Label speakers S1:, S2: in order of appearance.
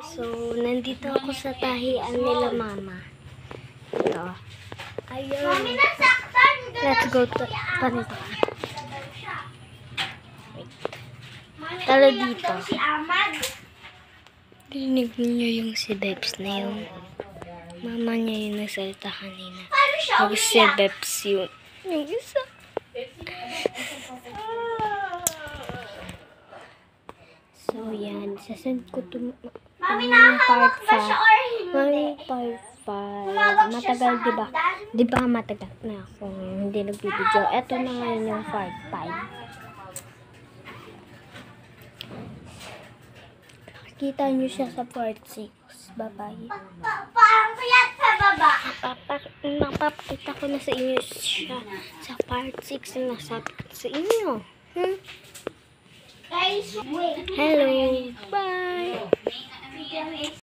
S1: So, nandito ako sa tahian nila mama. Ito. Ayun. Let's go to panito. Wait. Tara dito. Dinig niyo yung si Bebs na yung mama niya yung nagsalita kanina. Tapos si Bebs yung isa. So, yan. Sasend ko to part 5. Part 5. Matagal, diba? Diba matagal na akong hindi nagbibideo. Ito na ngayon yung part 5. Kita nyo siya sa part 6. Bye-bye.
S2: Parang kayat sa baba.
S1: Napapakita ko na sa inyo siya sa part 6 na nasabi ko sa inyo.
S2: Guys, wait.
S1: Hello. Bye.